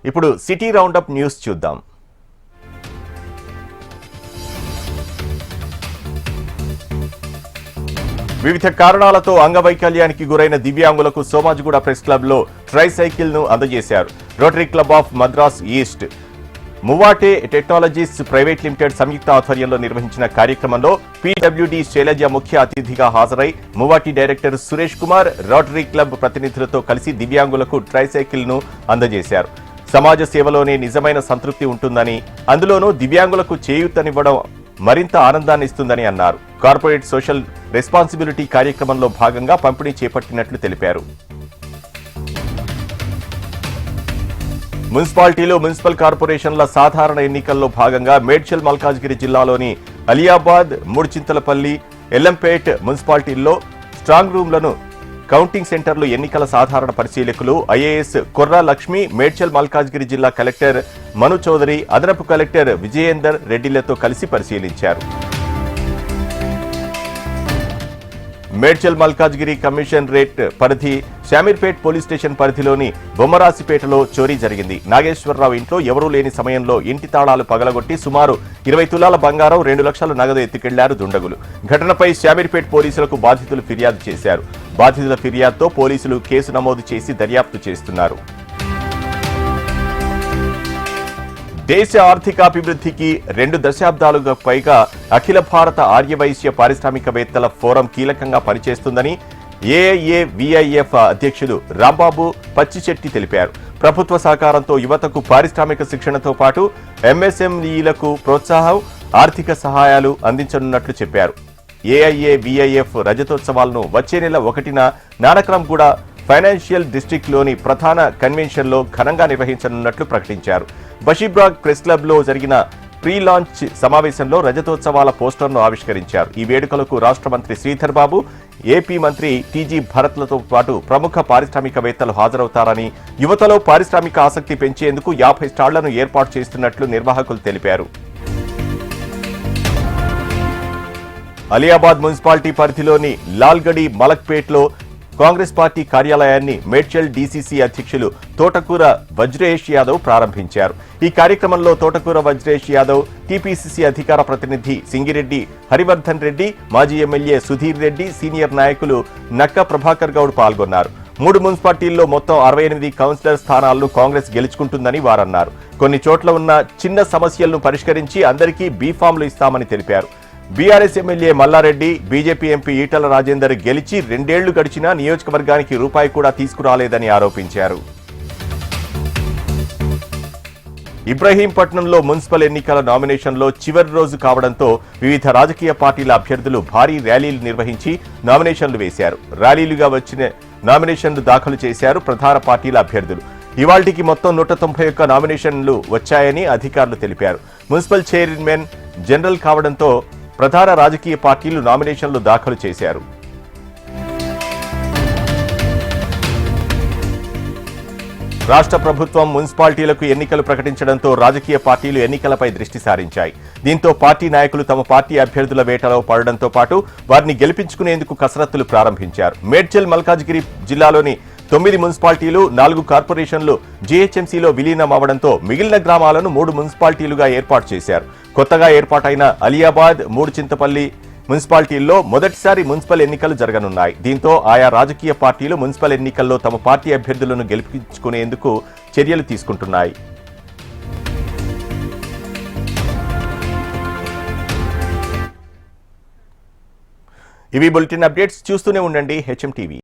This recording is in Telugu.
ఇప్పుడు సిటీ రౌండప్ న్యూస్ చూద్దాం. వివిధ కారణాలతో అంగవైకల్యానికి గురైన దివ్యాంగులకు సోమాజిగూడ ప్రెస్ క్లబ్ లో ట్రైసైకిల్ ను అందజేశారు. Rotary Club of Madras east, Muvate technologies private limited సంయుక్త ఆధ్వర్యంలో నిర్వహించిన కార్యక్రమంలో పీడబ్ల్యూడీ శైలజ ముఖ్య అతిథిగా హాజరై మువాటి director Suresh Kumar, Rotary Club ప్రతినిధులతో కలిసి దివ్యాంగులకు ట్రైసైకిల్ ను అందజేశారు. సమాజ సేవలోనే నిజమైన సంతృప్తి ఉంటుందని, అందులోనూ దివ్యాంగులకు చేయూతనివ్వడం మరింత ఆనందాన్ని ఇస్తుందని అన్నారు. కార్పొరేట్ సోషల్ రెస్పాన్సిబిలిటీ కార్యక్రమంలో భాగంగా పంపిణీ చేపట్టినట్లు తెలిపారు. మున్సిపాలిటీలు, మున్సిపల్ కార్పొరేషన్ల సాధారణ ఎన్నికల్లో భాగంగా మేడ్చల్ మల్కాజ్గిరి జిల్లాలోని అలియాబాద్, మూడుచింతలపల్లి, ఎల్లంపేట్ మున్సిపాలిటీల్లో స్ట్రాంగ్ రూమ్లను, కౌంటింగ్ సెంటర్లు ఎన్నికల సాధారణ పరిశీలకులు ఐఏఎస్ కొర్రా లక్ష్మి, మేడ్చల్ మల్కాజ్గిరి జిల్లా కలెక్టర్ మను చౌదరి, అదనపు కలెక్టర్ విజయేందర్ రెడ్డిలతో కలిసి పరిశీలించారు. మేడ్చల్ మల్కాజ్గిరి కమిషనరేట్ పరిధి శామీర్పేట్ పోలీస్ స్టేషన్ పరిధిలోని బొమ్మరాసిపేటలో చోరీ జరిగింది. నాగేశ్వరరావు ఇంట్లో ఎవరూ లేని సమయంలో ఇంటి తాళాలు పగలగొట్టి సుమారు 20 తులాల బంగారం, 2 లక్షల నగదు ఎత్తుకెళ్లారు దుండగులు. ఘటనపై శామీర్పేట్ పోలీసులకు బాధితులు ఫిర్యాదు చేశారు. బాధితుల ఫిర్యాదుతో పోలీసులు కేసు నమోదు చేసి దర్యాప్తు చేస్తున్నారు. దేశ ఆర్థికాభివృద్ధికి 2 దశాబ్దాలుగా పైగా అఖిల భారత ఆర్యవైశ్య పారిశ్రామికవేత్తల ఫోరం కీలకంగా పనిచేస్తుందని ఏఐఏవిఐఎఫ్ అధ్యక్షులు రాంబాబు పచ్చిచెట్టి తెలిపారు. ప్రభుత్వ సహకారంతో యువతకు పారిశ్రామిక శిక్షణతో పాటు ఎంఎస్ఎంఈలకు ప్రోత్సాహం, ఆర్థిక సహాయాలు అందించనున్నట్లు చెప్పారు. ఏఐఏవిఐఎఫ్ రజతోత్సవాలను వచ్చే నెల 1న నానక్రామ్గూడ ఫైనాన్షియల్ డిస్ట్రిక్ట్లోని ప్రధాన కన్వెన్షన్లో ఘనంగా నిర్వహించనున్నట్లు ప్రకటించారు. బషీర్బాగ్ ప్రెస్ క్లబ్లో జరిగిన ప్రీ లాంచ్ సమావేశంలో రజతోత్సవాల పోస్టర్ను ఆవిష్కరించారు. ఈ వేడుకలకు రాష్ట్ర మంత్రి శ్రీధర్ బాబు, ఏపీ మంత్రి టీజీ భరత్లతో పాటు ప్రముఖ పారిశ్రామికవేత్తలు హాజరవుతారని, యువతలో పారిశ్రామిక ఆసక్తి పెంచేందుకు 50 స్టాళ్లను ఏర్పాటు చేస్తున్నట్లు నిర్వాహకులు తెలిపారు. అలియాబాద్ మున్సిపాలిటీ పరిధిలోని లాల్గడి మలక్పేట్లో కాంగ్రెస్ పార్టీ కార్యాలయాన్ని మేడ్చల్ డీసీసీ అధ్యక్షులు తోటకూర వజ్రేష్ యాదవ్ ప్రారంభించారు. ఈ కార్యక్రమంలో తోటకూర వజ్రేష్ యాదవ్, టీపీసీసీ అధికార ప్రతినిధి సింగిరెడ్డి హరివర్ధన్ రెడ్డి, మాజీ ఎమ్మెల్యే సుధీర్ రెడ్డి, సీనియర్ నాయకులు నక్క ప్రభాకర్ గౌడ్ పాల్గొన్నారు. 3 మున్సిపాలిటీల్లో మొత్తం 68 కౌన్సిలర్ స్థానాలను కాంగ్రెస్ గెలుచుకుంటుందని వారన్నారు. కొన్ని చోట్ల ఉన్న చిన్న సమస్యలను పరిష్కరించి అందరికీ బీఫామ్లు ఇస్తామని తెలిపారు. BRS MLA Mallareddy, BJP MP Etela Rajender గెలిచి 2 ఏళ్లు గడిచినా నియోజకవర్గానికి రూపాయి కూడా తీసుకురాలేదని ఆరోపించారు. ఇబ్రహీంపట్నంలో మున్సిపల్ ఎన్నికల నామినేషన్లో చివరి రోజు కావడంతో వివిధ రాజకీయ పార్టీల అభ్యర్థులు భారీ ర్యాలీలు నిర్వహించి నామినేషన్లు వేశారు. ర్యాలీలుగా వచ్చిన నామినేషన్లు దాఖలు చేశారు ప్రధాన పార్టీల అభ్యర్థులు. ఇవాళ్టికి మొత్తం 191 నామినేషన్లు వచ్చాయని అధికారులు తెలిపారు. మున్సిపల్ చైర్మన్ జనరల్ కావడంతో ప్రధాన రాజకీయ పార్టీలు నామినేషన్లు దాఖలు చేశారు. రాష్ట్ర ప్రభుత్వం మున్సిపాలిటీలకు ఎన్నికలు ప్రకటించడంతో రాజకీయ పార్టీలు ఎన్నికలపై దృష్టి సారించాయి. దీంతో పార్టీ నాయకులు తమ పార్టీ అభ్యర్థుల వేటలో పడడంతో పాటు వారిని గెలిపించుకునేందుకు కసరత్తులు ప్రారంభించారు. మేడ్చల్ మల్కాజ్గిరి జిల్లాలోని 9 మున్సిపాలిటీలు, 4 కార్పొరేషన్లు జీహెచ్ఎంసీలో విలీనం అవడంతో మిగిలిన గ్రామాలను 3 మున్సిపాలిటీలుగా ఏర్పాటు చేశారు. కొత్తగా ఏర్పాటైన అలియాబాద్, మూడుచింతపల్లి మున్సిపాలిటీల్లో మొదటిసారి మున్సిపల్ ఎన్నికలు జరగనున్నాయి. దీంతో ఆయా రాజకీయ పార్టీలు మున్సిపల్ ఎన్నికల్లో తమ పార్టీ అభ్యర్థులను గెలిపించుకునేందుకు చర్యలు తీసుకుంటున్నాయి. ఇవి బులెటిన్ అప్డేట్స్. చూస్తూనే ఉండండి హెచ్ఎం టీవీ.